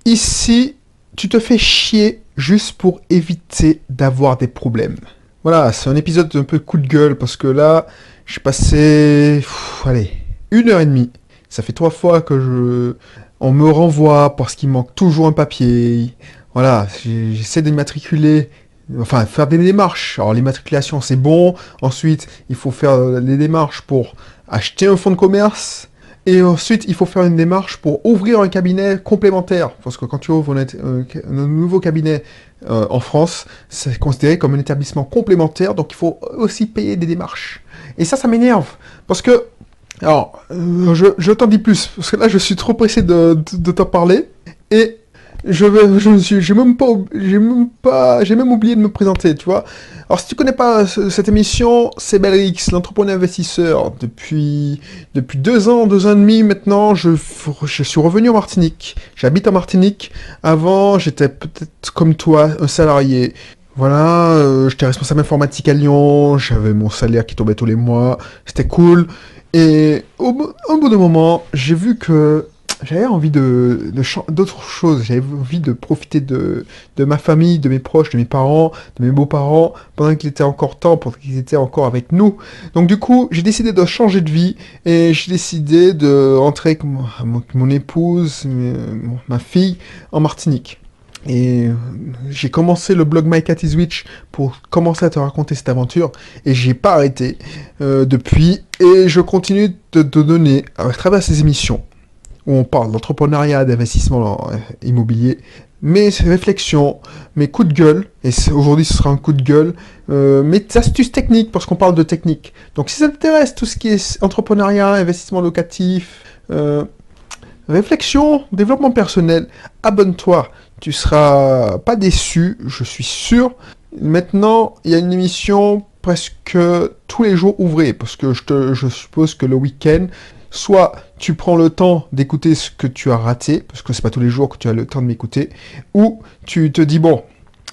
Ici, tu te fais chier juste pour éviter d'avoir des problèmes. Voilà, c'est un épisode un peu coup de gueule parce que là, j'ai passé, allez, 1 heure et demie. Ça fait 3 fois que on me renvoie parce qu'il manque toujours un papier. Voilà, j'essaie de m'immatriculer, enfin, faire des démarches. Alors, l'immatriculation, c'est bon. Ensuite, il faut faire les démarches pour acheter un fonds de commerce. Et ensuite, il faut faire une démarche pour ouvrir un cabinet complémentaire. Parce que quand tu ouvres un nouveau cabinet en France, c'est considéré comme un établissement complémentaire, donc il faut aussi payer des démarches. Et ça m'énerve. Parce que, alors, je t'en dis plus, parce que là, je suis trop pressé de t'en parler. Et j'ai même oublié de me présenter, tu vois. Alors, si tu connais pas cette émission, c'est Belrix, l'entrepreneur investisseur. Depuis 2 ans et demi maintenant, je suis revenu en Martinique. J'habite en Martinique. Avant, j'étais peut-être comme toi, un salarié. Voilà, j'étais responsable informatique à Lyon, j'avais mon salaire qui tombait tous les mois, c'était cool. Et au bout d'un moment, j'ai vu que j'avais envie d'autre chose. J'avais envie de profiter de ma famille, de mes proches, de mes parents, de mes beaux-parents, pendant qu'il était encore temps, pendant qu'ils étaient encore avec nous. Donc du coup, j'ai décidé de changer de vie et j'ai décidé de rentrer avec mon épouse, ma fille, en Martinique. Et j'ai commencé le blog My Cat is Witch pour commencer à te raconter cette aventure et j'ai pas arrêté depuis et je continue de te donner à travers ces émissions où on parle d'entrepreneuriat, d'investissement immobilier, mes réflexions, mes coups de gueule, et aujourd'hui ce sera un coup de gueule, mes astuces techniques, parce qu'on parle de technique. Donc si ça t'intéresse, tout ce qui est entrepreneuriat, investissement locatif, réflexion, développement personnel, abonne-toi, tu seras pas déçu, je suis sûr. Maintenant, il y a une émission presque tous les jours ouvrés, parce que je suppose que le week-end, soit tu prends le temps d'écouter ce que tu as raté, parce que c'est pas tous les jours que tu as le temps de m'écouter, ou tu te dis, bon,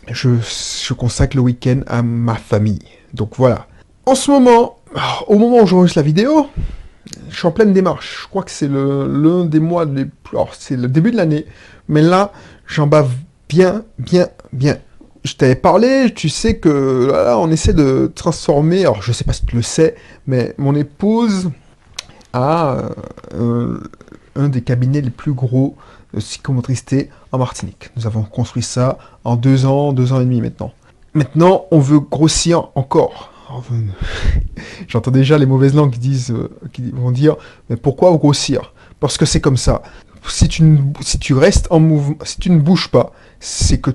je consacre le week-end à ma famille. Donc voilà. En ce moment, au moment où j'enregistre la vidéo, je suis en pleine démarche. Je crois que c'est l'un des mois les plus... Alors, c'est le début de l'année, mais là, j'en bave bien, bien, bien. Je t'avais parlé, tu sais que là, on essaie de transformer, alors je sais pas si tu le sais, mais mon épouse a un des cabinets les plus gros de psychomotricité en Martinique. Nous avons construit ça en 2 ans et demi maintenant. Maintenant, on veut grossir encore. J'entends déjà les mauvaises langues qui vont dire, mais pourquoi grossir? Parce que c'est comme ça. Si tu restes en mouvement, si tu ne bouges pas, c'est que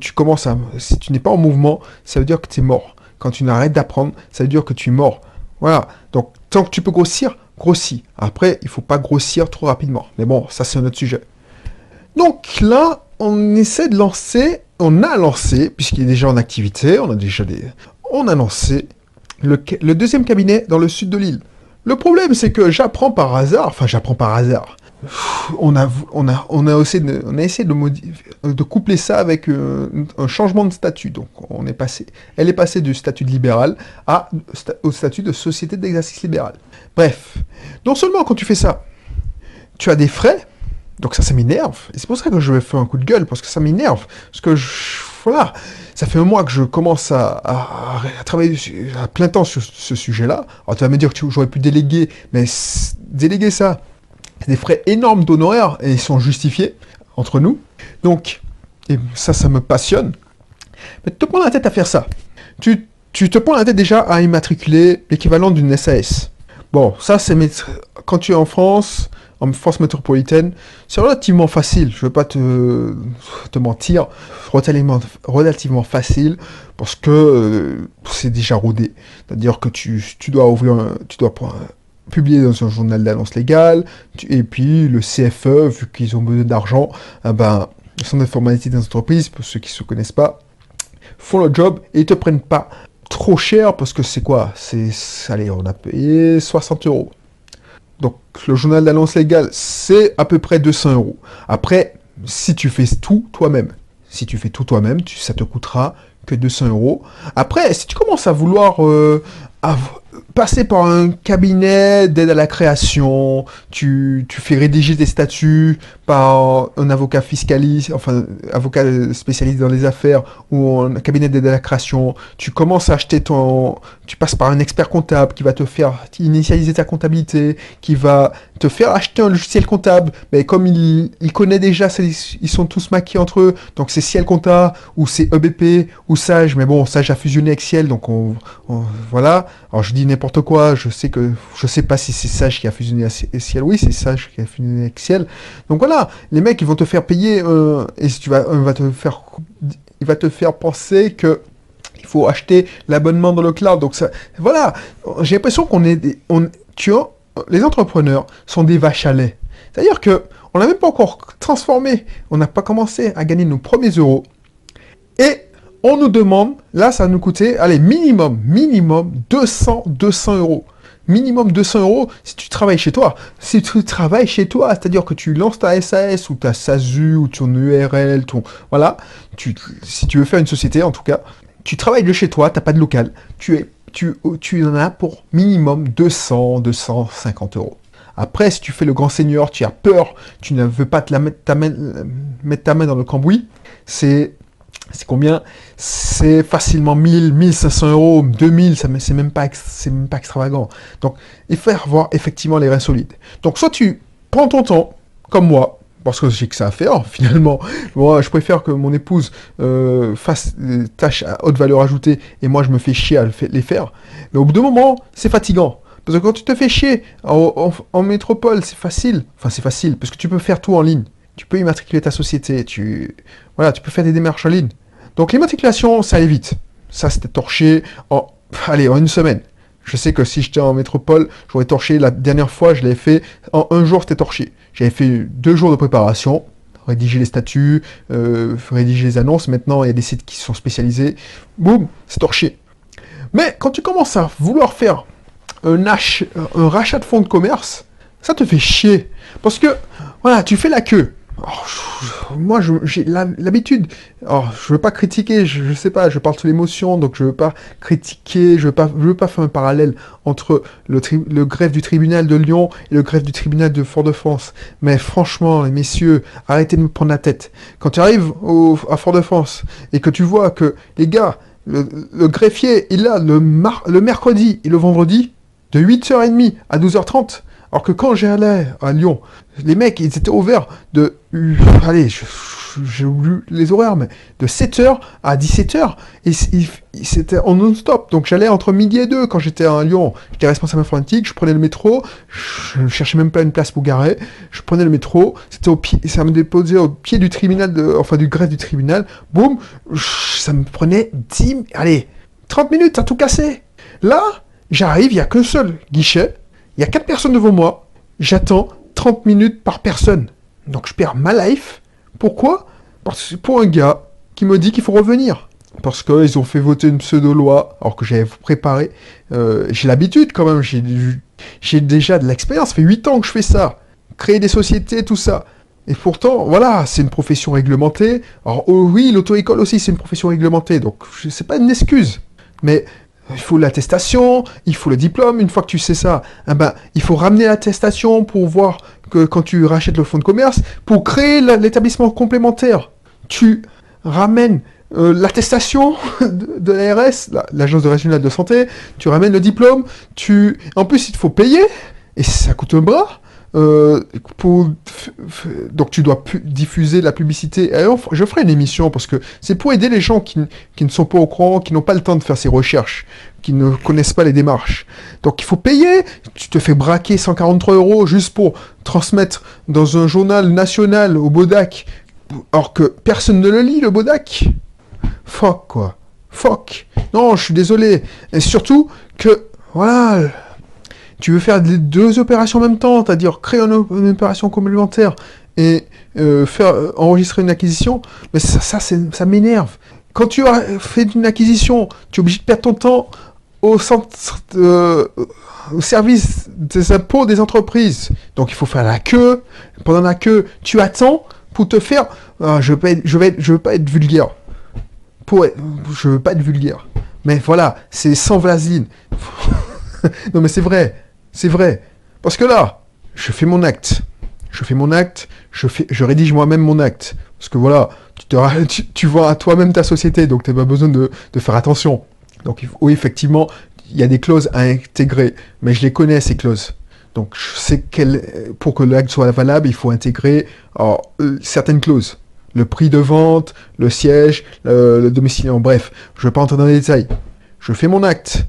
si tu n'es pas en mouvement, ça veut dire que tu es mort. Quand tu n'arrêtes d'apprendre, ça veut dire que tu es mort. Voilà. Donc, tant que tu peux grossir, grossis. Après, il faut pas grossir trop rapidement. Mais bon, ça c'est un autre sujet. Donc là, on essaie de lancer, on a lancé, puisqu'il est déjà en activité, on a lancé le deuxième cabinet dans le sud de l'île. Le problème, c'est que j'apprends par hasard. On a essayé de coupler ça avec un changement de statut. Donc, elle est passée du statut de libéral au statut de société d'exercice libéral. Bref, non seulement quand tu fais ça, tu as des frais, donc ça m'énerve. Et c'est pour ça que je vais faire un coup de gueule, parce que ça m'énerve. Parce que, voilà, ça fait un mois que je commence à travailler à plein temps sur ce sujet-là. Alors tu vas me dire que j'aurais pu déléguer, mais déléguer ça, c'est des frais énormes d'honoraires, et ils sont justifiés entre nous. Donc, et ça me passionne. Mais tu te prends la tête à faire ça. Tu te prends la tête déjà à immatriculer l'équivalent d'une SAS. Bon, ça c'est... Quand tu es en France métropolitaine, c'est relativement facile, je ne vais pas te mentir, relativement facile, parce que c'est déjà rodé. C'est-à-dire que tu dois publier dans un journal d'annonce légale, et puis le CFE, vu qu'ils ont besoin d'argent, le centre d'informatique des entreprises, pour ceux qui ne se connaissent pas, font le job et ils te prennent pas trop cher, parce que c'est quoi? Allez, on a payé 60 euros. Donc, le journal d'annonce légale, c'est à peu près 200 euros. Après, si tu fais tout toi-même, ça te coûtera que 200 euros. Après, si tu commences à vouloir passer par un cabinet d'aide à la création, tu fais rédiger des statuts par un avocat fiscaliste, enfin, avocat spécialiste dans les affaires, ou un cabinet d'aide à la création, tu commences à acheter tu passes par un expert comptable qui va te faire initialiser ta comptabilité, qui va te faire acheter un logiciel comptable, mais comme il connaît déjà, ils sont tous maqués entre eux, donc c'est Ciel Compta, ou c'est EBP, ou Sage, mais bon, Sage a fusionné avec Ciel, donc voilà. Alors je dis n'importe quoi, je sais pas si c'est Sage qui a fusionné avec Ciel, oui, c'est Sage qui a fusionné avec Ciel. Donc voilà, les mecs, ils vont te faire payer, et si il va te faire penser que il faut acheter l'abonnement dans le cloud. Donc ça, voilà, j'ai l'impression les entrepreneurs sont des vaches à lait. C'est-à-dire que on n'a même pas encore transformé, on n'a pas commencé à gagner nos premiers euros. Et on nous demande, là ça va nous coûter, allez, minimum 200 euros. Minimum 200 euros si tu travailles chez toi. Si tu travailles chez toi, c'est-à-dire que tu lances ta SAS ou ta SASU ou ton URL, voilà, si tu veux faire une société en tout cas, tu travailles de chez toi, t'as pas de local, tu en as pour minimum 250 euros. Après, si tu fais le grand seigneur, tu as peur, tu ne veux pas mettre ta main dans le cambouis, c'est combien? C'est facilement 1000, 1500 euros, 2000, c'est même pas extravagant. Donc, il faut avoir effectivement les reins solides. Donc, soit tu prends ton temps, comme moi, parce que j'ai que ça à faire, finalement. Moi, je préfère que mon épouse fasse des tâches à haute valeur ajoutée, et moi, je me fais chier à les faire. Mais au bout d'un moment, c'est fatigant. Parce que quand tu te fais chier en métropole, c'est facile. Enfin, c'est facile, parce que tu peux faire tout en ligne. Tu peux immatriculer ta société, tu peux faire des démarches en ligne. Donc l'immatriculation, ça allait vite. Ça, c'était torché en une semaine. Je sais que si j'étais en métropole, j'aurais torché. La dernière fois, je l'avais fait en un jour, c'était torché. J'avais fait 2 jours de préparation, rédiger les statuts, rédiger les annonces. Maintenant, il y a des sites qui sont spécialisés. Boum, c'est torché. Mais quand tu commences à vouloir faire un rachat de fonds de commerce, ça te fait chier. Parce que, voilà, tu fais la queue. Moi, j'ai l'habitude. Alors, je veux pas critiquer, je sais pas, je parle sous l'émotion, donc je veux pas critiquer, je veux pas faire un parallèle entre le greffe du tribunal de Lyon et le greffe du tribunal de Fort-de-France. Mais franchement, les messieurs, arrêtez de me prendre la tête. Quand tu arrives à Fort-de-France et que tu vois que les gars, le greffier, il a le mercredi et le vendredi, de 8h30 à 12h30, alors que quand j'allais à Lyon, les mecs, ils étaient ouverts de... Allez, j'ai oublié les horaires, mais de 7h à 17h, et c'était en non-stop. Donc j'allais entre midi et 2 quand j'étais à Lyon. J'étais responsable informatique, je prenais le métro, je ne cherchais même pas une place pour garer, je prenais le métro, ça me déposait au pied du tribunal, du greffe du tribunal, boum, ça me prenait 30 minutes à tout casser. Là, j'arrive, il n'y a qu'un seul guichet, il y a 4 personnes devant moi, j'attends 30 minutes par personne. Donc je perds ma life. Pourquoi? Parce que pour un gars qui me dit qu'il faut revenir. Parce qu'ils ont fait voter une pseudo-loi, alors que j'avais préparé. J'ai l'habitude quand même, j'ai déjà de l'expérience, ça fait 8 ans que je fais ça. Créer des sociétés, tout ça. Et pourtant, voilà, c'est une profession réglementée. Alors oui, l'auto-école aussi, c'est une profession réglementée, donc c'est pas une excuse. Mais... il faut l'attestation, il faut le diplôme. Une fois que tu sais ça, il faut ramener l'attestation pour voir que quand tu rachètes le fonds de commerce, pour créer l'établissement complémentaire, tu ramènes l'attestation de l'ARS, l'Agence régionale de santé, tu ramènes le diplôme, en plus il faut payer, et ça coûte un bras. Donc tu dois diffuser la publicité. Alors, je ferai une émission parce que c'est pour aider les gens qui ne sont pas au courant, qui n'ont pas le temps de faire ces recherches, qui ne connaissent pas les démarches. Donc il faut payer. Tu te fais braquer 143 € juste pour transmettre dans un journal national au Bodac, alors que personne ne le lit, le Bodac. Fuck, quoi. Fuck. Non, je suis désolé. Et surtout que, voilà... tu veux faire les 2 opérations en même temps, c'est-à-dire créer une opération complémentaire et enregistrer une acquisition, mais ça m'énerve. Quand tu as fait une acquisition, tu es obligé de perdre ton temps au service des impôts des entreprises. Donc il faut faire la queue. Pendant la queue, tu attends pour te faire... je veux pas être vulgaire. Je veux pas être vulgaire. Mais voilà, c'est sans vaseline. Non mais c'est vrai, c'est vrai. Parce que là, je fais mon acte. Je rédige moi-même mon acte. Parce que voilà, tu vois à toi-même ta société, donc tu n'as pas besoin de faire attention. Donc oui, effectivement, il y a des clauses à intégrer, mais je les connais, ces clauses. Donc je sais pour que l'acte soit valable, il faut intégrer certaines clauses. Le prix de vente, le siège, le domicile, bref, je ne vais pas entrer dans les détails. Je fais mon acte.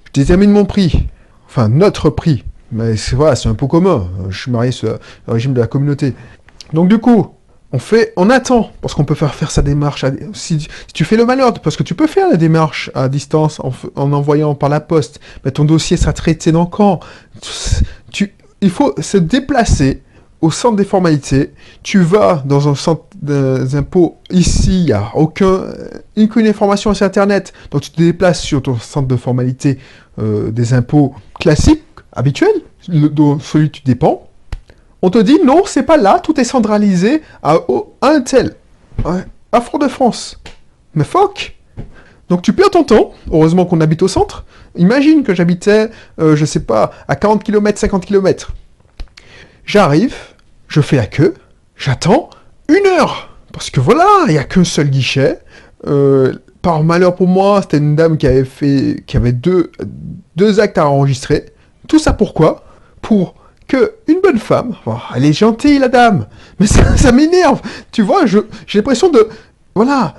Je détermine mon prix. Enfin, notre prix. Mais voilà, c'est un peu commun. Je suis marié sur le régime de la communauté. Donc du coup, on attend, parce qu'on peut faire sa démarche. Si tu fais le malheur, parce que tu peux faire la démarche à distance en envoyant par la poste, mais ton dossier sera traité dans quand il faut se déplacer au centre des formalités. Tu vas dans un centre des impôts. Ici, il n'y a aucune information sur Internet. Donc tu te déplaces sur ton centre de formalité des impôts classique, habituel, dont celui que tu dépends. On te dit non, c'est pas là, tout est centralisé à un tel, à Fort-de-France. Mais fuck. Donc tu perds ton temps, heureusement qu'on habite au centre. Imagine que j'habitais, je sais pas, à 40 km, 50 km. J'arrive, je fais la queue, j'attends 1 heure. Parce que voilà, il n'y a qu'un seul guichet. Par malheur pour moi, c'était une dame qui avait deux actes à enregistrer. Tout ça pourquoi ? Pour que une bonne femme, elle est gentille la dame, mais ça m'énerve. Tu vois, j'ai l'impression de... Voilà,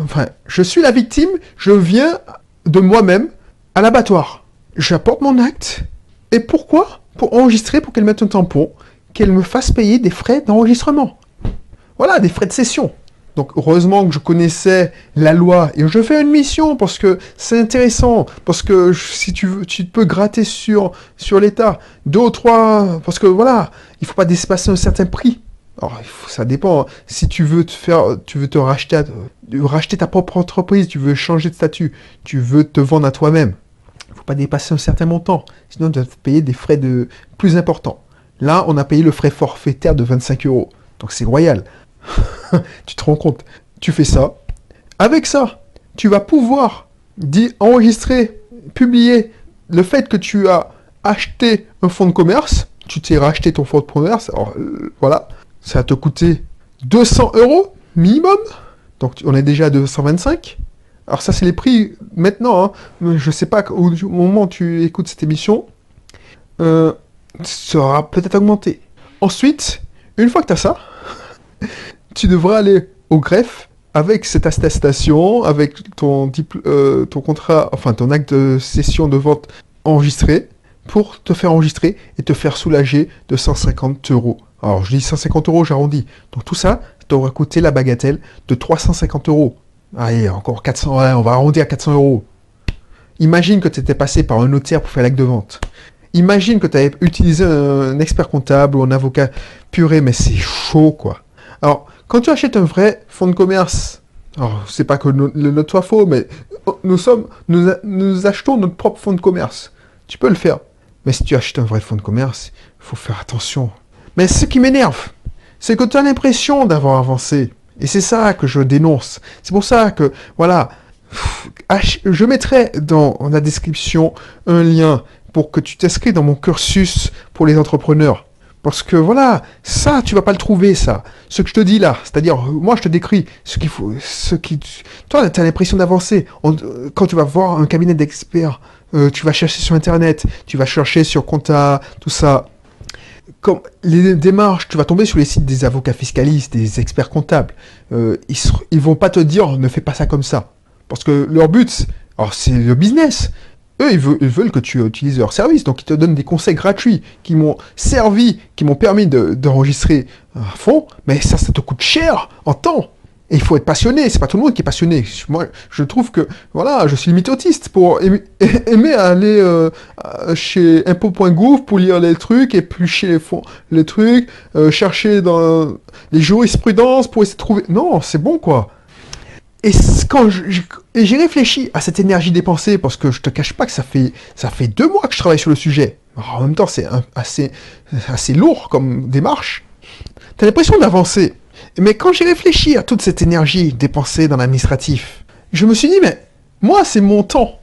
enfin, je suis la victime, je viens de moi-même à l'abattoir. J'apporte mon acte, et pourquoi ? Pour enregistrer, pour qu'elle mette un tampon, qu'elle me fasse payer des frais d'enregistrement. Voilà, des frais de session. Donc heureusement que je connaissais la loi et je fais une mission parce que c'est intéressant, parce que si tu veux, tu peux gratter sur l'État 2 ou 3, parce que voilà, il faut pas dépasser un certain prix. Alors ça dépend. Si tu veux te racheter ta propre entreprise, tu veux changer de statut, tu veux te vendre à toi-même, il faut pas dépasser un certain montant, sinon tu vas te payer des frais plus importants. Là, on a payé le frais forfaitaire de 25 €, donc c'est royal. Tu te rends compte, tu fais ça. Avec ça, tu vas pouvoir enregistrer, publier le fait que tu as acheté un fonds de commerce. Tu t'es racheté ton fonds de commerce. Alors voilà, ça va te coûter 200 € minimum. Donc on est déjà à 225. Alors ça c'est les prix maintenant. Je sais pas au moment où tu écoutes cette émission, ça sera peut-être augmenté. Ensuite, une fois que tu as ça, tu devras aller au greffe avec cette attestation, avec ton contrat, enfin ton acte de cession de vente enregistré, pour te faire enregistrer et te faire soulager de 150 €. Alors je dis 150 €, j'arrondis. Donc tout ça t'aura coûté la bagatelle de 350 €. Allez, encore 400, ouais, on va arrondir à 400 €. Imagine que tu étais passé par un notaire pour faire l'acte de vente. Imagine que tu avais utilisé un expert comptable ou un avocat puré, mais c'est chaud quoi. Alors, quand tu achètes un vrai fonds de commerce, alors c'est pas que le nôtre soit faux, mais nous achetons notre propre fonds de commerce. Tu peux le faire. Mais si tu achètes un vrai fonds de commerce, il faut faire attention. Mais ce qui m'énerve, c'est que tu as l'impression d'avoir avancé. Et c'est ça que je dénonce. C'est pour ça que, voilà, je mettrai dans la description un lien pour que tu t'inscris dans mon cursus pour les entrepreneurs. Parce que voilà, ça, tu vas pas le trouver, ça. Ce que je te dis là, c'est-à-dire, moi je te décris toi, tu as l'impression d'avancer. Quand tu vas voir un cabinet d'experts, tu vas chercher sur Internet, tu vas chercher sur Compta, tout ça. Comme les démarches, tu vas tomber sur les sites des avocats fiscalistes, des experts comptables. Ils vont pas te dire, ne fais pas ça comme ça. Parce que leur but, alors c'est le business. Eux, ils veulent que tu utilises leur service, donc ils te donnent des conseils gratuits qui m'ont permis d'enregistrer un fonds, mais ça te coûte cher en temps. Et il faut être passionné, c'est pas tout le monde qui est passionné. Moi, je trouve que, voilà, je suis limite autiste pour aimer aller chez impôt.gouv pour lire les trucs, éplucher les trucs, chercher dans les jurisprudences pour essayer de trouver... Non, c'est bon, quoi. Et quand j'ai réfléchi à cette énergie dépensée, parce que je te cache pas que ça fait 2 mois que je travaille sur le sujet. Alors, en même temps, c'est assez lourd comme démarche. T'as l'impression d'avancer. Mais quand j'ai réfléchi à toute cette énergie dépensée dans l'administratif, je me suis dit, mais moi, c'est mon temps.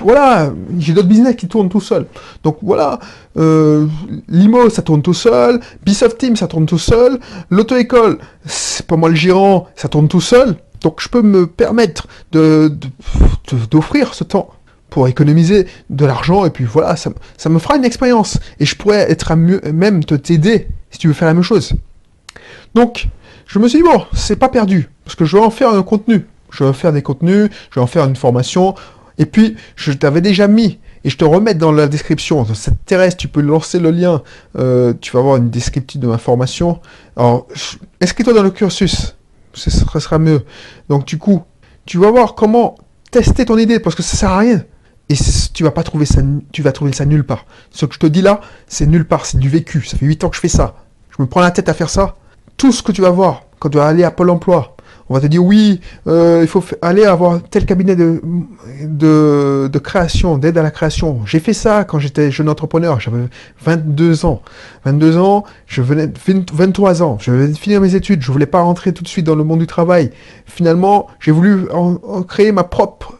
voilà, j'ai d'autres business qui tournent tout seul. Donc voilà, Limo, ça tourne tout seul, Bisoft Team, ça tourne tout seul, l'auto-école, c'est pas moi le gérant, ça tourne tout seul. Donc je peux me permettre d'offrir ce temps pour économiser de l'argent, et puis voilà, ça me fera une expérience. Et je pourrais être à mieux, même t'aider si tu veux faire la même chose. Donc, je me suis dit, bon, c'est pas perdu, parce que je vais en faire un contenu. Je vais en faire des contenus, je vais en faire une formation, et puis, je t'avais déjà mis, et je te remets dans la description. Ça t'intéresse, tu peux lancer le lien, tu vas avoir une descriptive de ma formation. Alors, inscris-toi dans le cursus, ça sera mieux. Donc, du coup, tu vas voir comment tester ton idée, parce que ça sert à rien. Et tu vas pas trouver ça, tu vas trouver ça nulle part. Ce que je te dis là, c'est nulle part, c'est du vécu. Ça fait 8 ans que je fais ça. Je me prends la tête à faire ça. Tout ce que tu vas voir, quand tu vas aller à Pôle emploi, on va te dire oui, il faut aller avoir tel cabinet de création, d'aide à la création. J'ai fait ça quand j'étais jeune entrepreneur, j'avais 22 ans. 22 ans, je venais de 23 ans, je venais de finir mes études, je voulais pas rentrer tout de suite dans le monde du travail. Finalement, j'ai voulu créer ma propre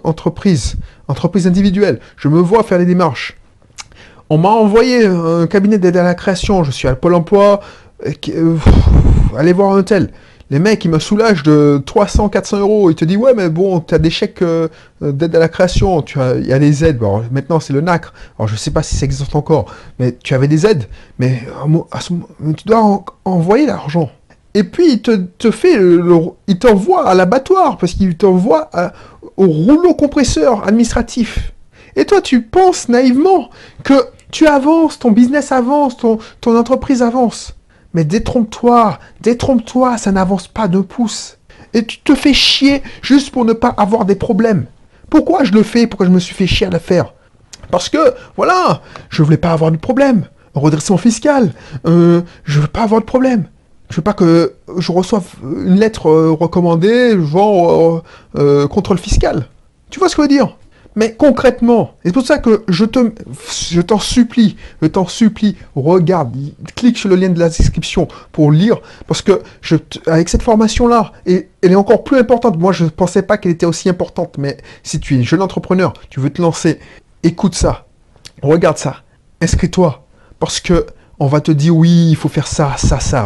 entreprise individuelle. Je me vois faire les démarches. On m'a envoyé un cabinet d'aide à la création, je suis à Pôle emploi, allez voir un tel. Les mecs, ils me soulagent de 300, 400 euros. Ils te disent, ouais, mais bon, tu as des chèques d'aide à la création, il y a des aides. Bon, maintenant, c'est le NACRE. Alors, je sais pas si ça existe encore, mais tu avais des aides, mais tu dois envoyer l'argent. Et puis, il t'envoie à l'abattoir, parce qu'il t'envoie au rouleau compresseur administratif. Et toi, tu penses naïvement que tu avances, ton business avance, ton entreprise avance. Mais détrompe-toi, ça n'avance pas d'un pouce. Et tu te fais chier juste pour ne pas avoir des problèmes. Pourquoi je le fais? Pourquoi je me suis fait chier à le faire? Parce que, voilà, je voulais pas avoir de problème. Redressement fiscal, je veux pas avoir de problème. Je veux pas que je reçoive une lettre recommandée, genre contrôle fiscal. Tu vois ce que je veux dire? Mais concrètement, et c'est pour ça que je t'en supplie, regarde, clique sur le lien de la description pour lire, parce que avec cette formation-là, et elle est encore plus importante, moi je ne pensais pas qu'elle était aussi importante, mais si tu es jeune entrepreneur, tu veux te lancer, écoute ça, regarde ça, inscris-toi, parce que on va te dire oui, il faut faire ça,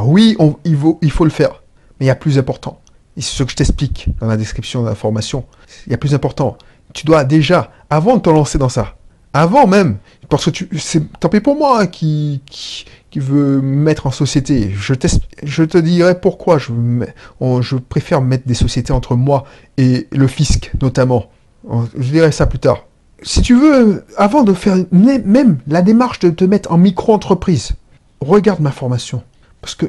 oui, il faut le faire, mais il y a plus important, et c'est ce que je t'explique dans la description de la formation, il y a plus important. Tu dois déjà, avant de te lancer dans ça, avant même, parce que tant pis pour moi qui veut me mettre en société, je te dirai pourquoi je préfère mettre des sociétés entre moi et le fisc, notamment. Je dirai ça plus tard. Si tu veux, avant de faire même la démarche de te mettre en micro-entreprise, regarde ma formation. Parce que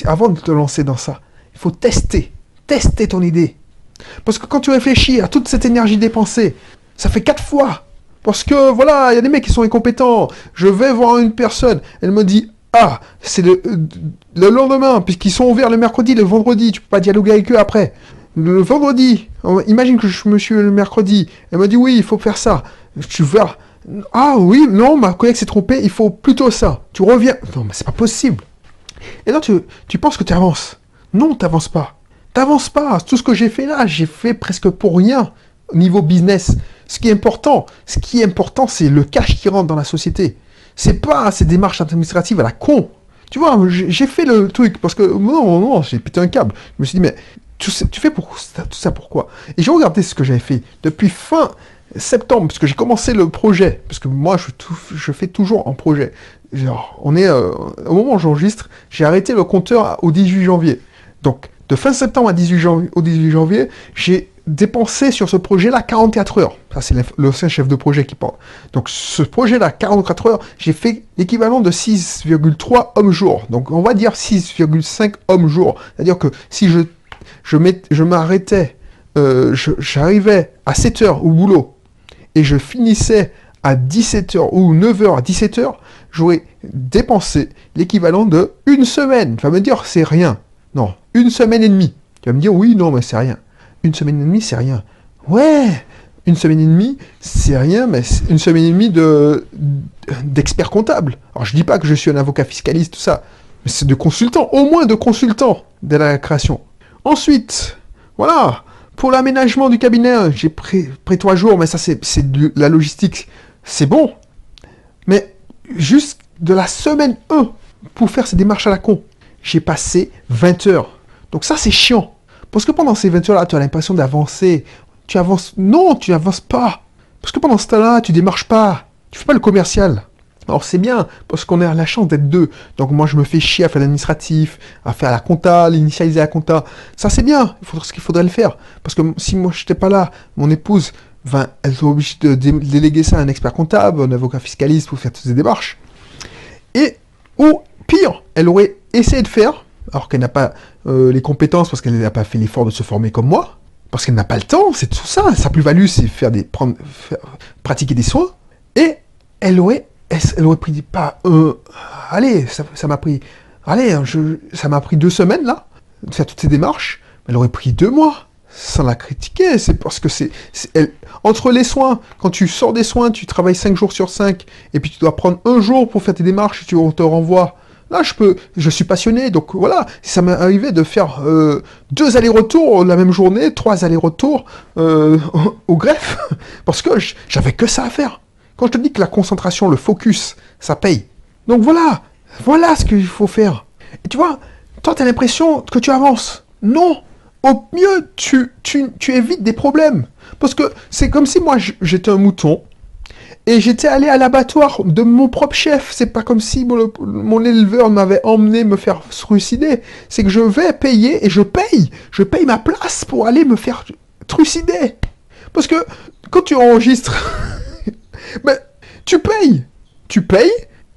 avant de te lancer dans ça, il faut tester ton idée. Parce que quand tu réfléchis à toute cette énergie dépensée, ça fait 4 fois. Parce que voilà, il y a des mecs qui sont incompétents. Je vais voir une personne, elle me dit ah, c'est le lendemain, puisqu'ils sont ouverts le mercredi, le vendredi, tu peux pas dialoguer avec eux après. Le vendredi, imagine que je me suis le mercredi, elle me dit oui, il faut faire ça. Tu vas, ah oui, non, ma collègue s'est trompée, il faut plutôt ça. Tu reviens, non mais c'est pas possible. Et là tu penses que tu avances. Non, tu n'avances pas. T'avances pas. Tout ce que j'ai fait là, j'ai fait presque pour rien au niveau business. Ce qui est important, c'est le cash qui rentre dans la société. C'est pas ces démarches administratives à la con. Tu vois, j'ai fait le truc parce que non, j'ai pété un câble. Je me suis dit mais tu fais tout ça pourquoi? Et j'ai regardé ce que j'avais fait depuis fin septembre, parce que j'ai commencé le projet, parce que moi je fais toujours en projet. Genre, on est au moment où j'enregistre, j'ai arrêté le compteur au 18 janvier. Donc de fin septembre au 18 janvier, j'ai dépensé sur ce projet-là 44 heures. Ça, c'est l'ancien chef de projet qui parle. Donc, ce projet-là, 44 heures, j'ai fait l'équivalent de 6,3 hommes-jours. Donc, on va dire 6,5 hommes-jours. C'est-à-dire que si je m'arrêtais, j'arrivais à 7 heures au boulot et je finissais à 17 heures ou 9 heures à 17 heures, j'aurais dépensé l'équivalent de une semaine. Tu vas me dire, c'est rien. Non, 1 semaine et demie. Tu vas me dire, oui, non, mais c'est rien. 1 semaine et demie, c'est rien. Ouais, 1 semaine et demie, c'est rien, mais c'est 1 semaine et demie d'expert comptable. Alors, je dis pas que je suis un avocat fiscaliste, tout ça, mais c'est de consultant, au moins de consultant de la création. Ensuite, voilà, Pour l'aménagement du cabinet, j'ai pris 3 jours, mais ça, c'est de la logistique. C'est bon. Mais juste de la semaine 1, pour faire ces démarches à la con, j'ai passé 20 heures. Donc ça, c'est chiant. Parce que pendant ces 20 heures-là, tu as l'impression d'avancer. Tu avances. Non, tu n'avances pas. Parce que pendant ce temps-là, tu démarches pas. Tu fais pas le commercial. Alors c'est bien, parce qu'on a la chance d'être 2. Donc moi, je me fais chier à faire l'administratif, à faire la compta, l'initialiser la compta. Ça, c'est bien. Ce qu'il faudrait le faire. Parce que si moi, je n'étais pas là, mon épouse, elle est obligée de déléguer ça à un expert comptable, un avocat fiscaliste pour faire toutes ces démarches. Ou pire, elle aurait essayé de faire, alors qu'elle n'a pas les compétences, parce qu'elle n'a pas fait l'effort de se former comme moi, parce qu'elle n'a pas le temps, c'est tout ça. Sa plus-value, c'est pratiquer des soins. Et elle aurait pris pas... allez, ça m'a pris... Allez, ça m'a pris 2 semaines, là, de faire toutes ces démarches. Elle aurait pris 2 mois, sans la critiquer. C'est parce que entre les soins, quand tu sors des soins, tu travailles 5 jours sur 5, et puis tu dois prendre 1 jour pour faire tes démarches, et on te renvoie. Là, je suis passionné, donc voilà, ça m'est arrivé de faire 2 allers-retours la même journée, 3 allers-retours au greffe, parce que j'avais que ça à faire. Quand je te dis que la concentration, le focus, ça paye. Donc voilà ce qu'il faut faire. Et tu vois, toi, tu as l'impression que tu avances. Non, au mieux, tu évites des problèmes. Parce que c'est comme si moi, j'étais un mouton, et j'étais allé à l'abattoir de mon propre chef. C'est pas comme si mon éleveur m'avait emmené me faire trucider. C'est que je vais payer et je paye. Je paye ma place pour aller me faire trucider. Parce que quand tu enregistres, ben, tu payes. Tu payes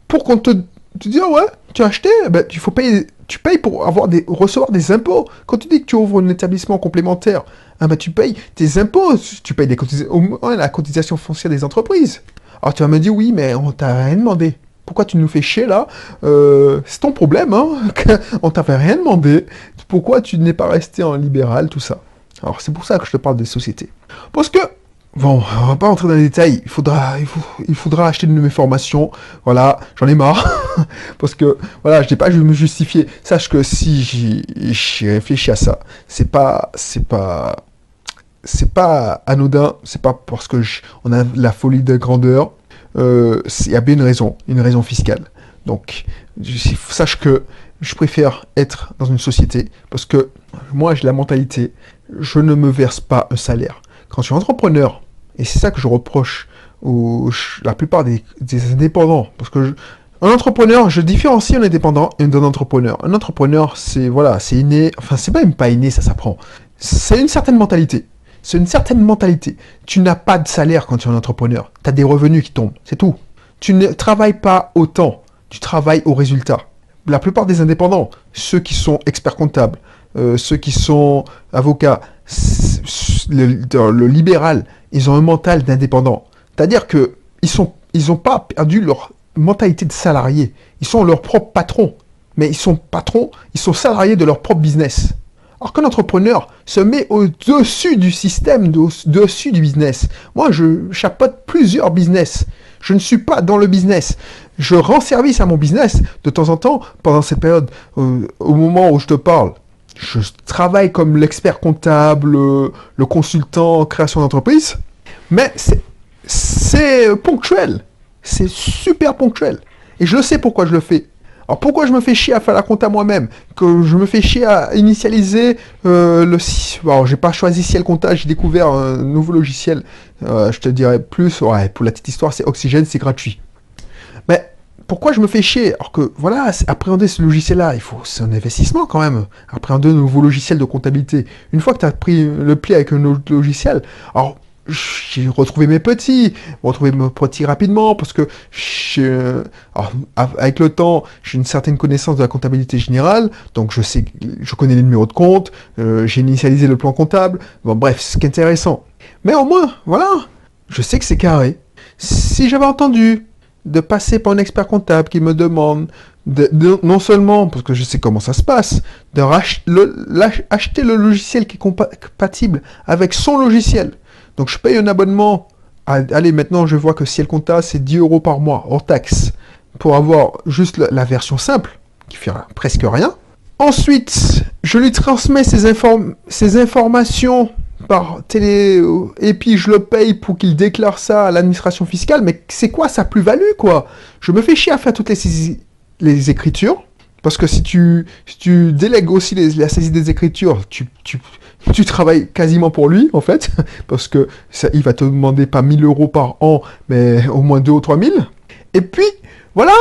pour qu'on te dise, ouais, tu as acheté, ben, tu payes pour recevoir des impôts. Quand tu dis que tu ouvres un établissement complémentaire, ben, tu payes tes impôts. Tu payes au moins la cotisation foncière des entreprises. Alors tu vas me dire, oui, mais on t'a rien demandé. Pourquoi tu nous fais chier là? C'est ton problème, hein. On t'avait rien demandé. Pourquoi tu n'es pas resté en libéral, tout ça? Alors c'est pour ça que je te parle des sociétés. Parce que, bon, on va pas rentrer dans les détails. Il faudra acheter une de mes formations. Voilà, j'en ai marre. Parce que, voilà, je n'ai pas à me justifier. Sache que si j'ai réfléchi à ça, c'est pas anodin, c'est pas parce que on a la folie de grandeur, il y a bien une raison fiscale. Donc, sache que je préfère être dans une société, parce que moi j'ai la mentalité, je ne me verse pas un salaire. Quand je suis entrepreneur, et c'est ça que je reproche la plupart des indépendants, parce que un entrepreneur, je différencie un indépendant d'un entrepreneur. Un entrepreneur, c'est inné, enfin c'est même pas inné, ça s'apprend. C'est une certaine mentalité. C'est une certaine mentalité. Tu n'as pas de salaire quand tu es un entrepreneur. Tu as des revenus qui tombent, c'est tout. Tu ne travailles pas autant, tu travailles au résultat. La plupart des indépendants, ceux qui sont experts comptables, ceux qui sont avocats, le libéral, ils ont un mental d'indépendant. C'est-à-dire qu'ils n'ont pas perdu leur mentalité de salarié. Ils sont leurs propres patrons. Mais ils sont patrons, ils sont salariés de leur propre business. Alors qu'un entrepreneur se met au-dessus du système, au-dessus du business. Moi, je chapeaute plusieurs business. Je ne suis pas dans le business. Je rends service à mon business de temps en temps, pendant cette période, au moment où je te parle. Je travaille comme l'expert comptable, le consultant en création d'entreprise. Mais c'est ponctuel. C'est super ponctuel. Et je le sais pourquoi je le fais. Alors pourquoi je me fais chier à faire la compta moi-même? Que je me fais chier à initialiser Alors j'ai pas choisi Ciel Compta, j'ai découvert un nouveau logiciel. Je te dirai plus, ouais, pour la petite histoire, c'est Oxygène, c'est gratuit. Mais pourquoi je me fais chier? Alors que voilà, appréhender ce logiciel-là, c'est un investissement quand même. Appréhender un nouveau logiciel de comptabilité. Une fois que tu as pris le pli avec un autre logiciel, alors j'ai retrouvé mes petits rapidement parce que avec le temps, j'ai une certaine connaissance de la comptabilité générale, donc je connais les numéros de compte, j'ai initialisé le plan comptable, bon bref, c'est ce qui est intéressant. Mais au moins, voilà, je sais que c'est carré. Si j'avais entendu de passer par un expert comptable qui me demande non seulement, parce que je sais comment ça se passe, acheter le logiciel qui est compatible avec son logiciel. Donc je paye un abonnement, allez maintenant je vois que Ciel Compta c'est 10 € par mois, hors taxe, pour avoir juste la version simple, qui fait presque rien. Ensuite, je lui transmets ces informations par télé, et puis je le paye pour qu'il déclare ça à l'administration fiscale, mais c'est quoi sa plus-value, quoi? Je me fais chier à faire toutes les écritures, parce que si tu délègues aussi la saisie des écritures, tu travailles quasiment pour lui, en fait, parce que il va te demander pas 1000 euros par an, mais au moins 2 ou 3000. Et puis, voilà,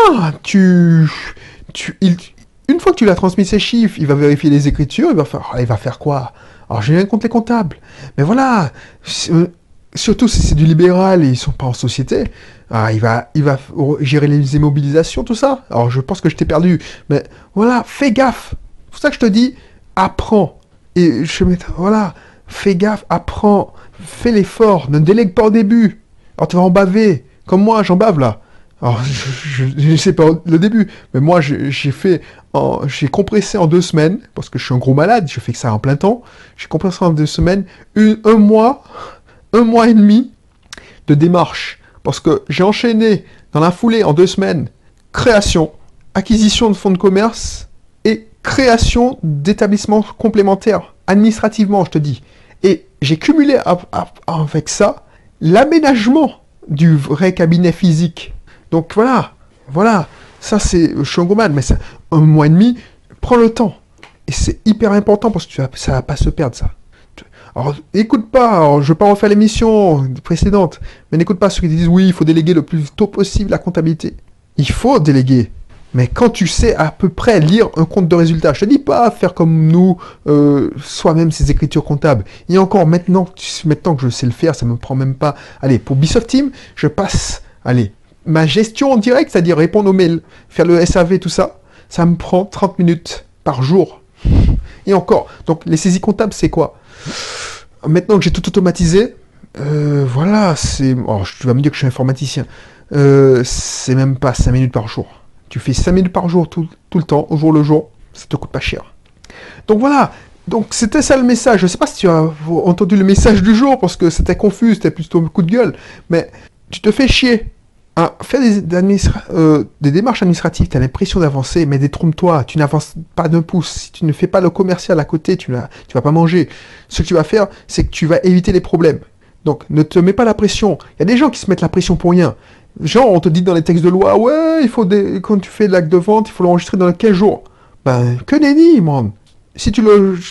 une fois que tu lui as transmis ces chiffres, il va vérifier les écritures, il va faire quoi? Alors, j'ai rien contre les comptables, mais voilà, surtout si c'est du libéral et ils sont pas en société, il va gérer les immobilisations, tout ça. Alors, je pense que je t'ai perdu, mais voilà, fais gaffe. C'est pour ça que je te dis, apprends. Et voilà, fais gaffe, apprends, fais l'effort, ne délègue pas au début. Alors, tu vas en baver, comme moi, j'en bave là. Alors, je sais pas le début, mais moi, j'ai compressé en 2 semaines, parce que je suis un gros malade, je fais que ça en plein temps. J'ai compressé en 2 semaines, un mois et demi de démarche. Parce que j'ai enchaîné dans la foulée en 2 semaines, création, acquisition de fonds de commerce et création d'établissements complémentaires, administrativement, je te dis. Et j'ai cumulé avec ça l'aménagement du vrai cabinet physique. Donc voilà, ça c'est, je suis un gros malade, mais ça, 1 mois et demi, prends le temps. Et c'est hyper important parce que ça va pas se perdre, ça. Alors, écoute pas, alors, je vais pas refaire l'émission précédente, mais n'écoute pas ceux qui disent oui, il faut déléguer le plus tôt possible la comptabilité. Il faut déléguer. Mais quand tu sais à peu près lire un compte de résultat, je te dis pas faire comme nous, soi-même ses écritures comptables. Et encore, maintenant que je sais le faire, ça me prend même pas. Allez, pour Ubisoft Team, je passe, ma gestion en direct, c'est-à-dire répondre aux mails, faire le SAV, tout ça, ça me prend 30 minutes par jour. Et encore, donc les saisies comptables, c'est quoi? Maintenant que j'ai tout automatisé, voilà, tu vas me dire que je suis informaticien. C'est même pas 5 minutes par jour. Tu fais 5 minutes par jour tout le temps, au jour le jour, ça te coûte pas cher. Donc voilà, donc c'était ça le message. Je sais pas si tu as entendu le message du jour, parce que c'était confus, c'était plutôt un coup de gueule, mais tu te fais chier à faire des démarches administratives, tu as l'impression d'avancer, mais détrompe-toi, tu n'avances pas d'un pouce. Si tu ne fais pas le commercial à côté, tu vas pas manger. Ce que tu vas faire, c'est que tu vas éviter les problèmes. Donc, ne te mets pas la pression. Il y a des gens qui se mettent la pression pour rien. Genre, on te dit dans les textes de loi, ouais, quand tu fais l'acte de vente, il faut l'enregistrer dans 15 jours. Ben, que nenni, man. Si tu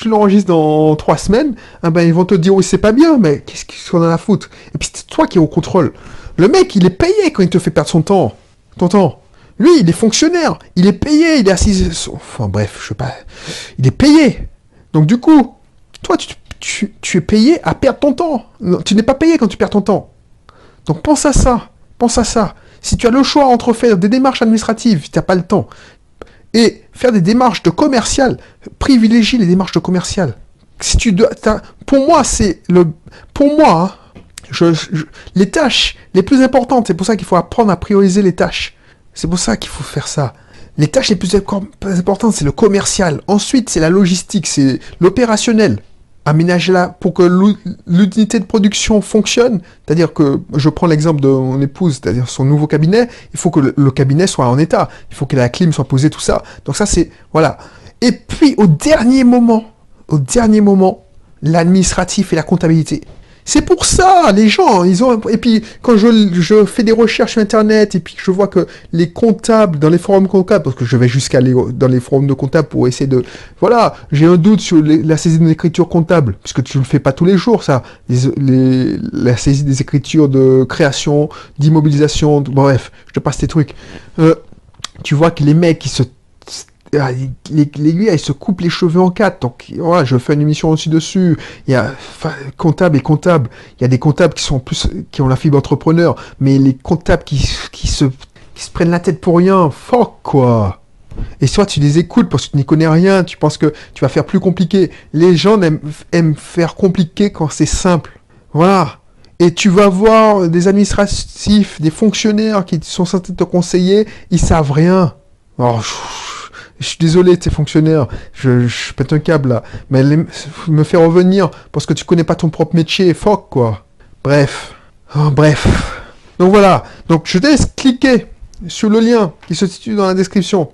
l'enregistres dans 3 semaines, ils vont te dire, oui, c'est pas bien, mais qu'est-ce qu'on en a à foutre? Et puis, c'est toi qui es au contrôle. Le mec, il est payé quand il te fait perdre son temps. Ton temps. Lui, il est fonctionnaire. Il est payé, il est assis... Enfin, bref, je sais pas. Il est payé. Donc, du coup, toi, tu es payé à perdre ton temps. Tu n'es pas payé quand tu perds ton temps. Donc, pense à ça. Pense à ça. Si tu as le choix entre faire des démarches administratives, tu n'as pas le temps, et faire des démarches de commercial, privilégie les démarches de commercial. Si tu dois, pour moi, les tâches les plus importantes, c'est pour ça qu'il faut apprendre à prioriser les tâches. C'est pour ça qu'il faut faire ça. Les tâches les plus importantes, c'est le commercial. Ensuite, c'est la logistique, c'est l'opérationnel. Aménager-la pour que l'unité de production fonctionne. C'est-à-dire que, je prends l'exemple de mon épouse, c'est-à-dire son nouveau cabinet, il faut que le cabinet soit en état. Il faut que la clim soit posée, tout ça. Donc ça, c'est... Voilà. Et puis, au dernier moment, l'administratif et la comptabilité. C'est pour ça, les gens, ils ont... Et puis, quand je fais des recherches sur Internet, et puis que je vois que les comptables, dans les forums comptables, parce que je vais jusqu'à aller dans les forums de comptables pour essayer de... Voilà, j'ai un doute sur la saisie d'une écriture comptable, puisque tu ne le fais pas tous les jours, ça. La saisie des écritures de création, d'immobilisation, bref, je te passe tes trucs. Tu vois que les mecs, les gars, ils se coupent les cheveux en 4. Donc, voilà, je fais une émission aussi dessus. Il y a comptable et comptable. Il y a des comptables qui ont la fibre entrepreneur, mais les comptables qui se prennent la tête pour rien. Fuck, quoi. Et soit tu les écoutes parce que tu n'y connais rien, tu penses que tu vas faire plus compliqué. Les gens aiment faire compliqué quand c'est simple. Voilà. Et tu vas voir des administratifs, des fonctionnaires qui sont censés te conseiller, ils savent rien. Alors, je suis désolé, tes fonctionnaires, je pète un câble là, mais me faire revenir parce que tu connais pas ton propre métier, fuck quoi. Bref. Donc voilà, donc je te laisse cliquer sur le lien qui se situe dans la description.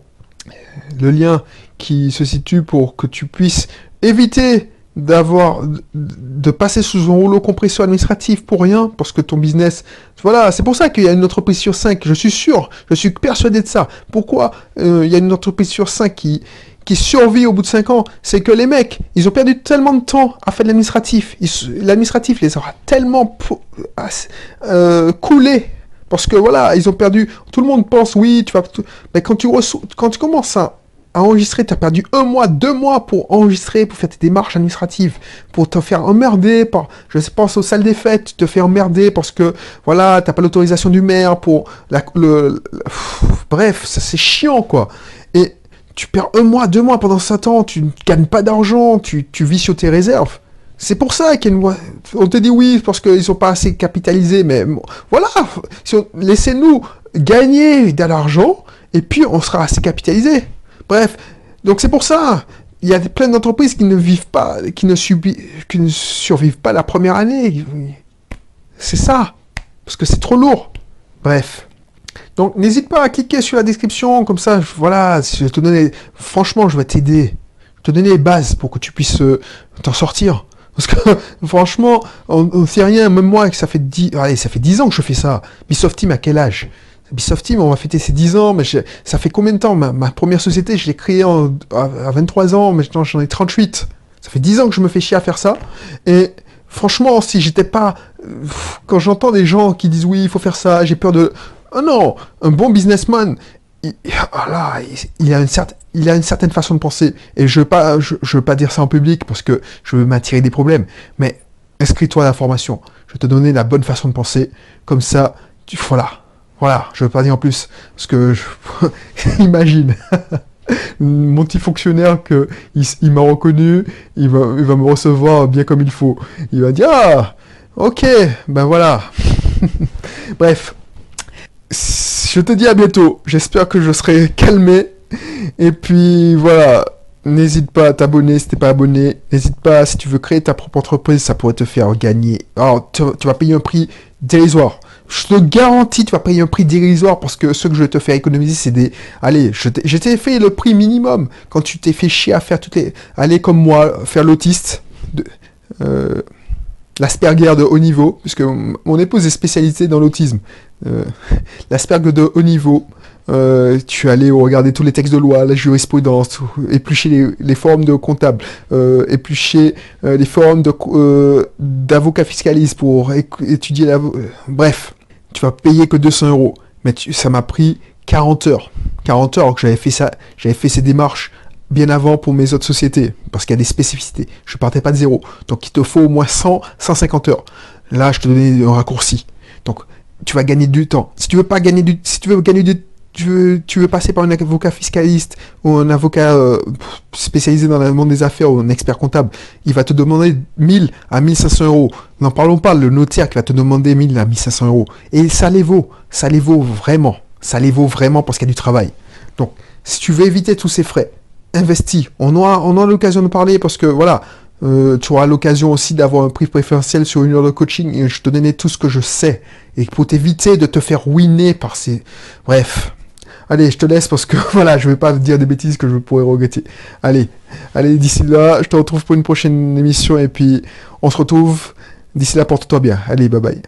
Le lien qui se situe pour que tu puisses éviter de passer sous un rouleau compresseur administratif pour rien, parce que ton business, voilà, c'est pour ça qu'il y a une entreprise sur 5, je suis sûr, je suis persuadé de ça. Pourquoi il y a une entreprise sur 5 qui survit au bout de 5 ans? C'est que les mecs, ils ont perdu tellement de temps à faire de l'administratif. L'administratif les aura tellement coulés. Parce que voilà, ils ont perdu. Tout le monde pense, oui, tu vas. Mais quand tu commences à enregistrer, tu as perdu 1 mois, 2 mois pour enregistrer, pour faire tes démarches administratives, pour te faire emmerder par. Je pense aux salles des fêtes, tu te fais emmerder parce que voilà, t'as pas l'autorisation du maire pour bref, ça c'est chiant quoi. Et tu perds 1 mois, 2 mois pendant 7 ans, tu ne gagnes pas d'argent, tu vis sur tes réserves. C'est pour ça qu'il y a une loi. On te dit oui, parce qu'ils sont pas assez capitalisés, mais voilà, laissez-nous gagner de l'argent, et puis on sera assez capitalisé. Bref, donc c'est pour ça. Il y a plein d'entreprises qui ne vivent pas, qui ne survivent pas la première année. C'est ça, parce que c'est trop lourd. Bref. Donc n'hésite pas à cliquer sur la description, comme ça, voilà, je vais te donner, franchement, je vais t'aider. Je vais te donner les bases pour que tu puisses t'en sortir. Parce que, franchement, on sait rien, même moi, que ça fait 10 ans que je fais ça. Ubisoft Team, à quel âge? Ubisoft Team, on va fêter ses 10 ans, mais ça fait combien de temps? Ma première société, je l'ai créée à 23 ans, maintenant j'en ai 38. Ça fait 10 ans que je me fais chier à faire ça. Et franchement, si j'étais pas... Quand j'entends des gens qui disent, oui, il faut faire ça, j'ai peur de... Oh non, un bon businessman, il a une certaine façon de penser. Et je veux pas dire ça en public parce que je veux m'attirer des problèmes. Mais inscris-toi à la formation. Je vais te donner la bonne façon de penser. Comme ça, voilà. Je veux pas dire en plus parce que imagine. Mon petit fonctionnaire il m'a reconnu, il va me recevoir bien comme il faut. Il va dire ah, ok, ben voilà. Bref. Je te dis à bientôt. J'espère que je serai calmé. Et puis voilà. N'hésite pas à t'abonner si t'es pas abonné. N'hésite pas, si tu veux créer ta propre entreprise, ça pourrait te faire gagner. Alors, tu vas payer un prix dérisoire. Je te garantis, tu vas payer un prix dérisoire parce que ce que je vais te faire économiser, c'est des... Allez, je t'ai fait le prix minimum quand tu t'es fait chier à faire toutes les... Allez, comme moi, faire l'autiste. L'Asperger de haut niveau, puisque mon épouse est spécialisée dans l'autisme. L'Asperger de haut niveau, tu allais regarder tous les textes de loi, la jurisprudence, éplucher les forums de comptables, éplucher les forums d'avocats fiscalistes pour étudier bref, tu vas payer que 200 €. Mais ça m'a pris 40 heures. 40 heures que j'avais fait ces démarches bien avant pour mes autres sociétés, parce qu'il y a des spécificités. Je partais pas de zéro. Donc il te faut au moins 150 heures. Là, je te donnais un raccourci. Donc tu vas gagner du temps. Si tu veux passer par un avocat fiscaliste ou un avocat spécialisé dans le monde des affaires ou un expert comptable, il va te demander 1000 à 1500 €. N'en parlons pas, le notaire qui va te demander 1000 à 1500 €. Et ça les vaut vraiment. Ça les vaut vraiment parce qu'il y a du travail. Donc, si tu veux éviter tous ces frais, investis. On aura l'occasion de parler parce que voilà, tu auras l'occasion aussi d'avoir un prix préférentiel sur 1 heure de coaching et je te donnais tout ce que je sais. Et pour t'éviter de te faire ruiner par ces... Bref. Allez, je te laisse parce que voilà, je vais pas dire des bêtises que je pourrais regretter. Allez, d'ici là, je te retrouve pour une prochaine émission et puis on se retrouve. D'ici là, porte-toi bien. Allez, bye bye.